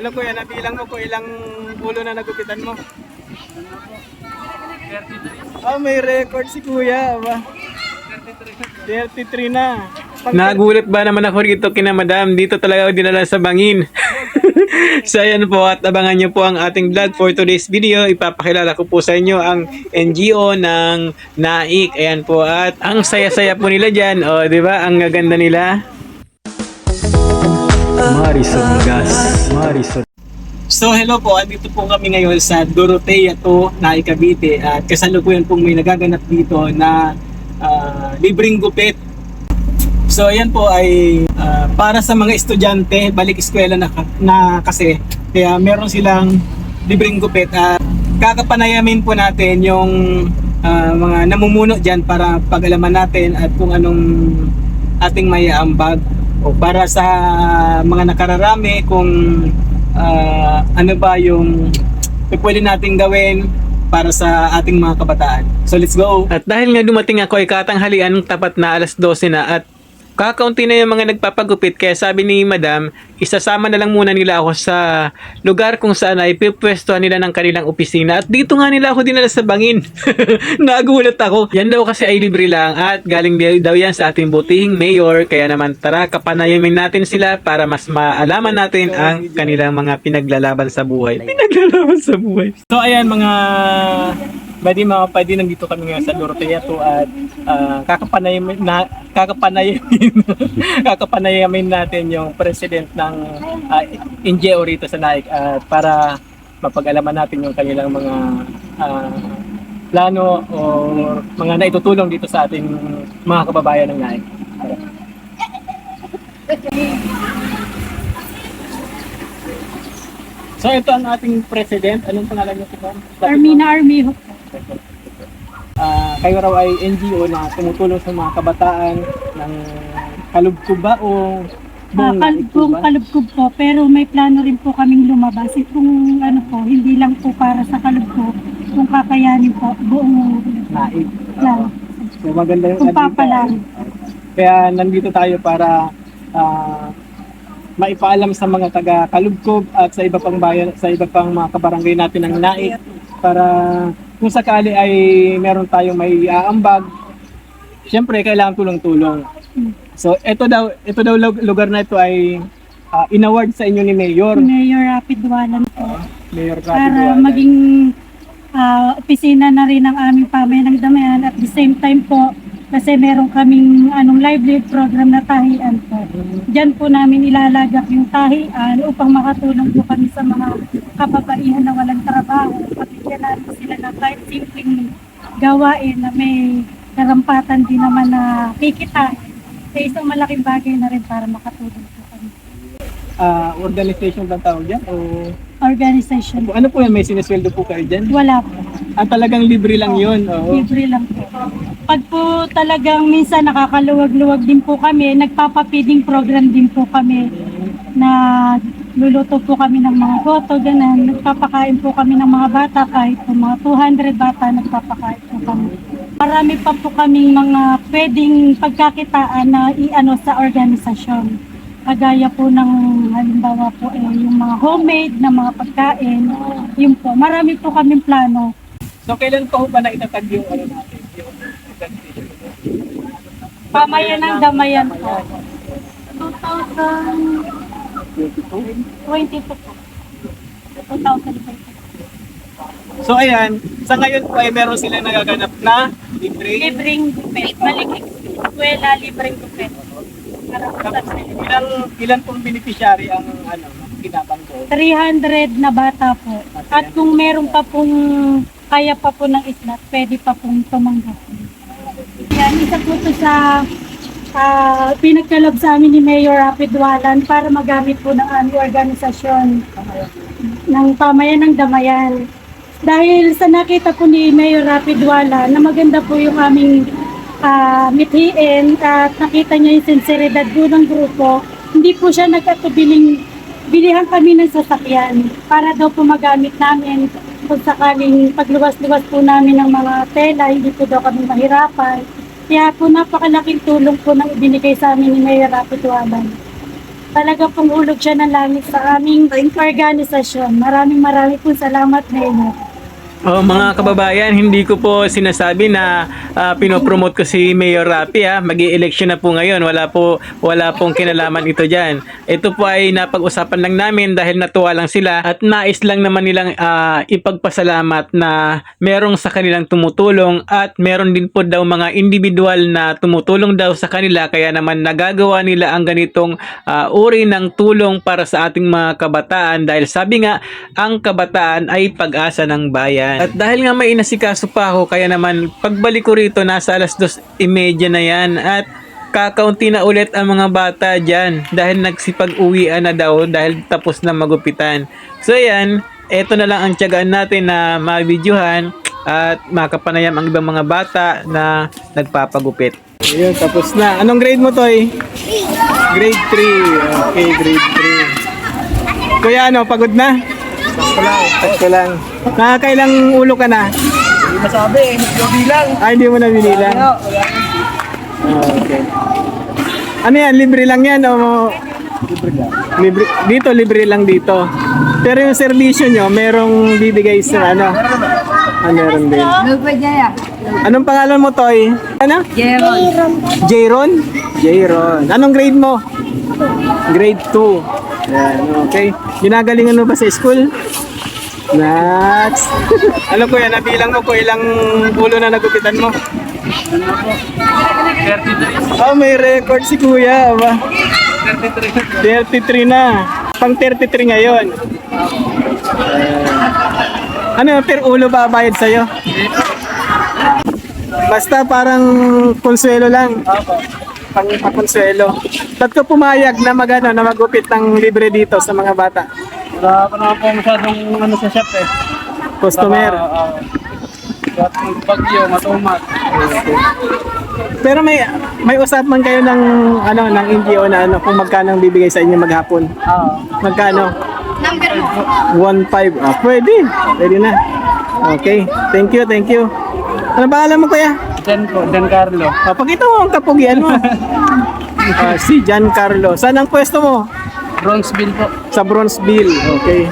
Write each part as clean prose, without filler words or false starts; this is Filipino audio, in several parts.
Ano kuya, nabilang mo kung ilang ulo na nagupitan mo? 33. Oh, may record si kuya. Ba? 33 na. Nagulat ba naman ako rito kina madam? Dito talaga ako dinala sa bangin. So ayan po at abangan nyo po ang ating vlog for today's video. Ipapakilala ko po sa inyo ang NGO ng NAIC. Ayan po at ang saya-saya po nila dyan. O di ba? Ang gaganda nila. Marisol Gas. Marisol. So hello po, andito po kami ngayon sa Dorotea to, NAIC Cavite at kasalukuyan pong may nagaganap dito na libreng gupit. So ayan po ay para sa mga estudyante, balik eskwela na kasi kaya meron silang libreng gupit at kakapanayamin po natin yung mga namumuno dyan para pag-alaman natin at kung anong ating maiaambag o para sa mga nakararami kung ano ba yung pwede nating gawin para sa ating mga kabataan. So let's go! At dahil nga dumating ako ay katanghalian tapat na 12:00 na at kakaunti na yung mga nagpapagupit kaya sabi ni madam, isasama na lang muna nila ako sa lugar kung saan ay pipwestuhan nila ng kanilang opisina at dito nga nila ako dinala sa bangin. Nagulat ako. Yan daw kasi ay libre lang at galing daw yan sa ating butihing mayor kaya naman tara kapanayamin natin sila para mas maalaman natin ang kanilang mga pinaglalaban sa buhay. Pinaglalaban sa buhay. So ayan mga pwede nandito kami ngayon sa Dorotea to at kakapanayamin natin yung president ng NGO rito sa NAIC para mapag-alaman natin yung kanilang mga plano o mga naitutulong dito sa ating mga kababayan ng NAIC. So ito ang ating president. Anong pangalan niyo po? Armina Armijo. Kayo raw ay NGO na tumutulong sa mga kabataan ng Kalugkub ba o buong Kalugkub, Kalugkub po, pero may plano rin po kaming lumabas. Kung ano po, hindi lang po para sa Kalugkub, kung kakayanin po, buong NAIC. lang. So maganda yung Kung papalan. Kaya nandito tayo para maipaalam sa mga taga Kalugkub at sa iba pang bayan, sa iba pang mga kabarangay natin ng NAIC para kung sakali ay meron tayong may aambag, siyempre kailangan tulong-tulong. So ito daw lugar na ito ay inaward sa inyo ni Mayor. Mayor Rapid Walan po. Mayor Rapid Para Walan. maging opisina na rin ng aming pamayan ng damayan at the same time po, kasi meron kaming livelihood program na tahian po. Diyan po namin ilalagak yung tahian upang makatulong po kami sa mga kababaihan na walang trabaho. Pagkikyan namin sila ng kahit simpleng gawain na may karampatan din naman na kikitain. Kaya isang malaking bagay na rin para makatulong po kami. Organization bang tawag dyan? O Organization. ano po yan? May sinesweldo po kayo dyan? Wala po. Talagang libre lang yun. Oo. Libre lang po. Pag po talagang minsan nakakaluwag-luwag din po kami, nagpapapiding program din po kami na luluto po kami ng mga goto, ganun. Nagpapakain po kami ng mga bata, kahit po mga 200 bata nagpapakain po kami. Marami pa po kaming mga pwedeng pagkakitaan na i-ano sa organisasyon. Kagaya po ng halimbawa po yung mga homemade na mga pagkain, yun po. Marami po kaming plano. So kailan pa ho ba na itatag yung ano natin? Yung organization? Pamayan ng damayan po. 2022 po. 2022. So ayan, sa ngayon po ay meron silang nagaganap na libre. Libreng gupit. Malikik. Eskwela, libreng gupit. Ilan pong beneficiary ang kinabang ko? 300 na bata po. At kung meron pa pong kaya pa po ng islat, pwede pa pong tumanggap. Yan, isa po ito sa pinagkalab sa amin ni Mayor Rapid Walan para magamit po ng aming organisasyon ng pamayan ng damayan. Dahil sa nakita po ni Mayor Rapid Walan na maganda po yung aming mithiin at nakita niya yung sinseridad po ng grupo, hindi po siya nagkatubiling bilihan kami ng sasakyan para daw po magamit namin kung sakaling pagluwas-luwas po namin ng mga tela, hindi po daw kami mahirapan. Kaya po napakalaking tulong po nang ibinigay sa amin ni Mayor Rapid Walan. talaga pong hulog siya ng langit sa aming organisasyon. Maraming pong salamat, Mayor. Oh, mga kababayan, hindi ko po sinasabi na pinopromote ko si Mayor Rapi ha. Mag-i-election na po ngayon. Wala pong kinalaman ito diyan. Ito po ay napag-usapan lang namin dahil natuwa lang sila at nais lang naman nilang ipagpasalamat na merong sa kanilang tumutulong at meron din po daw mga individual na tumutulong daw sa kanila kaya naman nagagawa nila ang ganitong uri ng tulong para sa ating mga kabataan dahil sabi nga ang kabataan ay pag-asa ng bayan. At dahil nga may inasikaso pa ako, kaya naman pagbalik ko rito nasa alas 2:30 na yan at kakaunti na ulit ang mga bata dyan dahil nagsipag-uwian na daw dahil tapos na magupitan. So yan, eto na lang ang tiyagaan natin na mabidyohan at makapanayam ang ibang mga bata na nagpapagupit. Ayun, tapos na. Anong grade mo, Toy? Grade 3. Okay, grade 3. Kuya, ano, pagod na? Sakto lang. Nakakailang ulo ka na? Hindi masabi, hindi bilang. Ay, hindi mo na binilang. Okay. Ano yan? Libre lang yan? O... Libre, dito, libre lang dito. Pero yung serbisyo nyo, merong bibigay sa ano? Meron din. Anong pangalan mo, Toy? Ano? Jayron. Jayron. Anong grade mo? Grade 2. Yan, okay. Ginagalingan mo ba sa school? Next. Ano kuya, nabilang mo ko ilang ulo na nagupitan mo? 33. Oh, may record si kuya. Aba. 33 na. Pang 33 ngayon. Ano, per ulo ba bayad sa'yo? Basta parang konsuelo lang. Pang-konsuelo. Ba't ka pumayag na na magupit ng libre dito sa mga bata? Wala pa naman po masyadong ano sa shop eh. Customer. Bagyo, matumat. Pero may usapan kayo ng ano ng NGO na ano kung magkano ang bibigay sa inyo maghapon? Magkano? 1.5. Pwede. Pwede na. Okay. Thank you. Ano pangalan mo kuya? Giancarlo. Pakita mo ang kapugian mo. Si Giancarlo. Saan ang pwesto mo? Bronzeville po. Sa Bronzeville. Okay.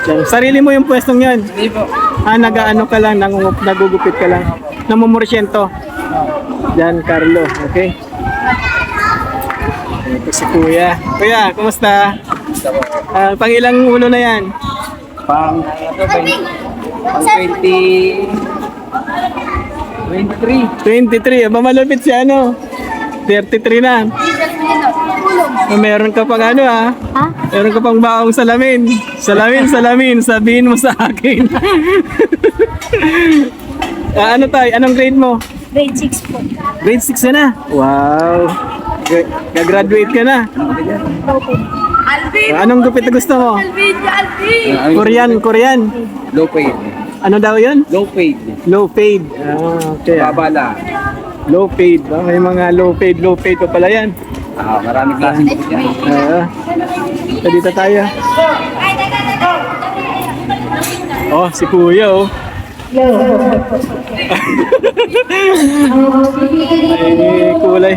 Diyan. Sarili mo yung pwestong yun? Hindi po. Nag-ano ka lang, nagugupit ka lang. Namumursyento. Giancarlo. Okay. Ito si kuya. Kuya, kumusta? Pang ilang ulo na yan? Pang 23. Aba malupit si ano? 33 na. Meron ka pang ano ha? Meron ka pang baong salamin. Salamin. Sabihin mo sa akin. Ano tayo? Anong grade mo? Grade 6 po. Grade 6 na. Wow. Gagraduate ka na. Anong gupit na gusto mo? Korean. Low paid. Ano daw yun? Low paid. Low paid. Okay. Babala. Low paid. May mga low paid pa pala yan. Maraming klase po yan. So dito tayo. Oh, si kuya oh. Ay, kulay.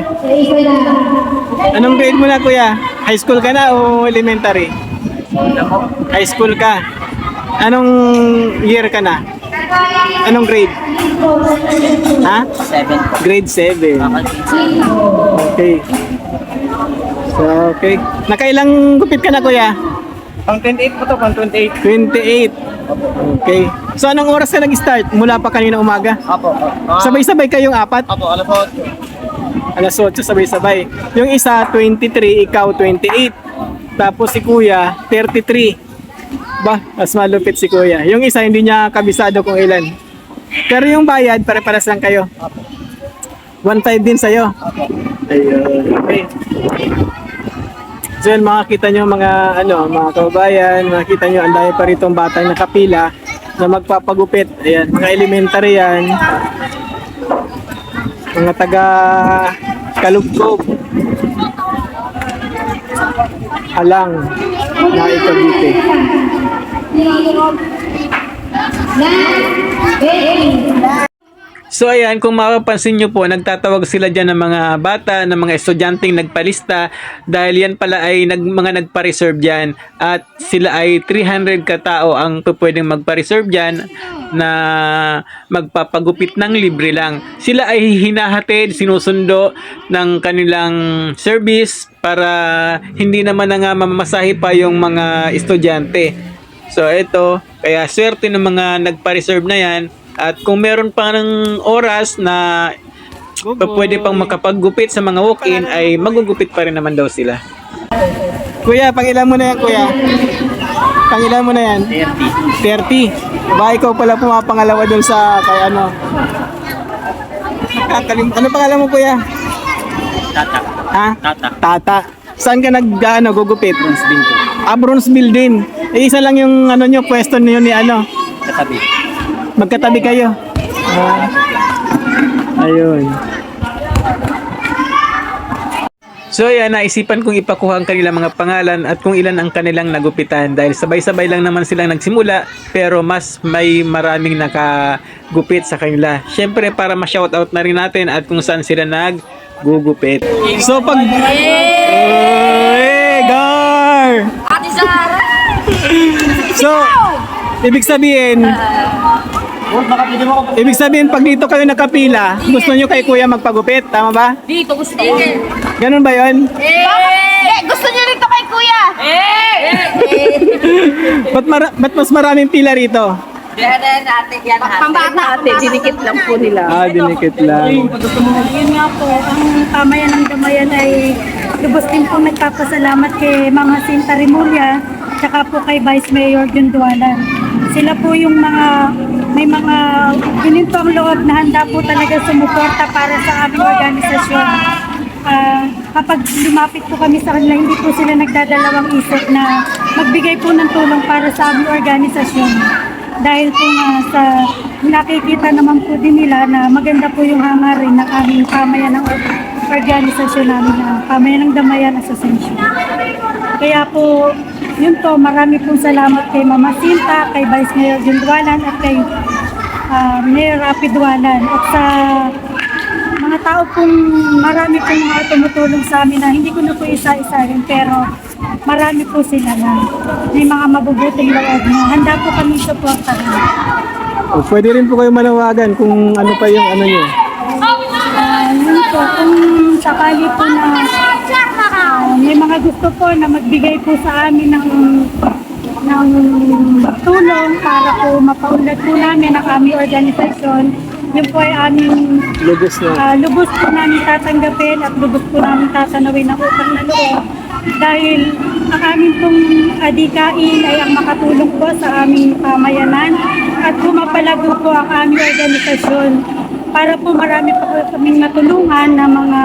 Anong grade mo na kuya? High school ka na o elementary? High school ka. Anong year ka na? Anong grade? Ha? 7. Grade 7. Okay. So, okay. Nakailang gupit ka na kuya? Pang 28 po to, pang 28. 28. Okay. So, anong oras ka nag-start? Mula pa kanina umaga? Apo. Sabay-sabay kayong apat? Apo, alas 8. Alas 8 sabay-sabay. Yung isa 23, ikaw 28. Tapos si kuya 33. Ba, mas malupit si kuya. Yung isa hindi niya kabisado kung ilan. Pero yung bayad pare-pares lang kayo. 1.5 din sa'yo. Ayun. Okay. So yun, makakita nyo mga mga kababayan, makikita nyo ang dami pa ritong batang nakapila na magpapagupit. Ayan, mga elementary yan. Mga taga Kalugkob. Alang na Cavite. So ayan, kung mapapansin nyo po, nagtatawag sila dyan ng mga bata, ng mga estudyanteng nagpalista dahil yan pala ay mga nagpa-reserve dyan at sila ay 300 katao ang pwedeng magpa-reserve dyan na magpapagupit ng libre lang. Sila ay hinahatid, sinusundo ng kanilang service para hindi naman na nga mamamasahe pa yung mga estudyante. So ito, kaya swerte ng mga nagpa-reserve na yan. At kung meron pa ng oras na pwede pang makapaggupit sa mga walk-in ay magugupit pa rin naman daw sila. Kuya, pangilan mo na yan, kuya. Pangilan mo na yan. 30. 30. Ba, ikaw pala pumapangalawa doon sa kay ano. Ano pangalan mo, kuya? Tata. Ha? Tata. Tata. Saan ka gugupit? Bronzeville po. Bronzeville din. Isa lang yung ano nyo, pwesto niyo ni ano. Katabi. Magkatabi kayo. Ayun. So ayan, naisipan kong ipakuha ang kanilang mga pangalan at kung ilan ang kanilang nagupitan dahil sabay-sabay lang naman silang nagsimula pero mas may maraming nakagupit sa kanila. Syempre para ma-shoutout na rin natin at kung saan sila naggugupit. So pag... Gar! Ate Zara! So, ibig sabihin, pag dito kayo nakapila, gusto nyo kay kuya magpagupit, tama ba? Dito, gusto niya. Ganun ba yon? Gusto niya rito kay kuya! Ba't mas maraming pila rito? Yan natin, yan natin. Pambata natin, dinikit lang po nila. Dinikit lang. Yun nga po, ang pamayan ng Damayan ay lubos din po nagpapasalamat kay Mama Sinta Rimulya tsaka po kay Vice Mayor Jundualan. Sila po yung may mga gininto ang loob na handa po talaga sumuporta para sa aming organisasyon. Kapag lumapit po kami sa kanila, hindi po sila nagdadalawang isip na magbigay po ng tulong para sa aming organisasyon. Dahil po nga sa nakikita naman po din nila na maganda po yung hangarin ng aming pamayan ng organisasyon namin na Pamayan ng Damayan Association. Kaya po, yun po, marami pong salamat kay Mama Sinta, kay Vice Mayor Jundualan at kay Mayor Rapidwalan at sa mga tao pong marami pong mga tumutulong sa amin na hindi ko na po isa-isahin pero marami po sila na may mga mabubuting loob na handa po kami supportahan. Pwede rin po kayo manawagan kung ano pa yung ano nyo. Yun po, kung sakali po na may mga gusto po na magbigay po sa amin ng tulong para po mapaunlad po namin ang aming organisasyon, yun po ay aming lubos po namin tatanggapin at lubos po namin tatanawin ang utang na loob dahil ang aming pong adikain ay ang makatulong po sa aming pamayanan at pumapalago po ang aming organisasyon para po marami pa po kaming natulungan na mga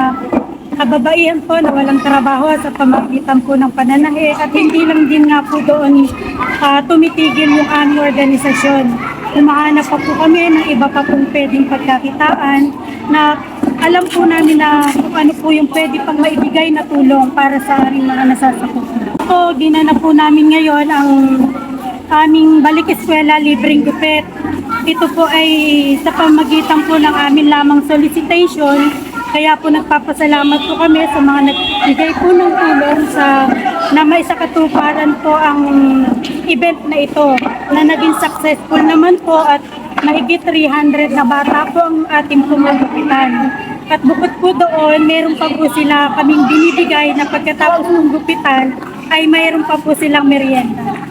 kababaihan po na walang trabaho sa pamagitan po ng pananahe at hindi lang din nga po doon tumitigil yung aming organisasyon. Umahanap pa po kami ng iba pa pong pwedeng pagkakitaan na alam po namin na kung ano po yung pwede pang maibigay na tulong para sa aming mga nasasakop. So, ginanap po namin ngayon ang aming Balik Eskwela Libreng Gupit. Ito po ay sa pamagitan po ng amin lamang solicitation. Kaya po nagpapasalamat po kami sa mga nagbigay po ng tulong na may sakatuparan po ang event na ito na naging successful naman po at mahigit 300 na bata po ang ating pumugupitan. At bukod po doon, meron pa po sila kaming binibigay na pagkatapos ng gupitan ay mayroon pa po silang merienda.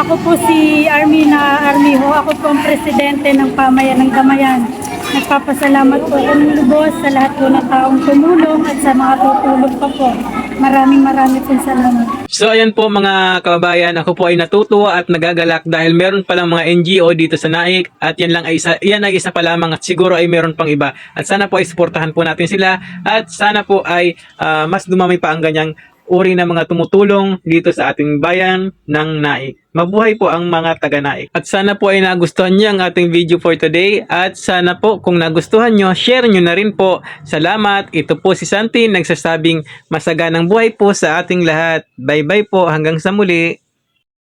Ako po si Armina Armijo, ako po ang presidente ng Pamayan ng Damayan. Nagpapasalamat po akong lubos sa lahat po ng taong tumulong at sa mga tutulong pa po. Maraming pong salamat. So ayan po mga kababayan, ako po ay natutuwa at nagagalak dahil meron palang mga NGO dito sa Naik at yan ay isa pa lamang at siguro ay meron pang iba. At sana po ay suportahan po natin sila at sana po ay mas dumami pa ang ganyang uri ng mga tumutulong dito sa ating bayan ng Naik. Mabuhay po ang mga taga-Naik. At sana po ay nagustuhan niyo ang ating video for today. At sana po kung nagustuhan niyo, share niyo na rin po. Salamat. Ito po si Santi nagsasabing masaganang buhay po sa ating lahat. Bye-bye po. Hanggang sa muli.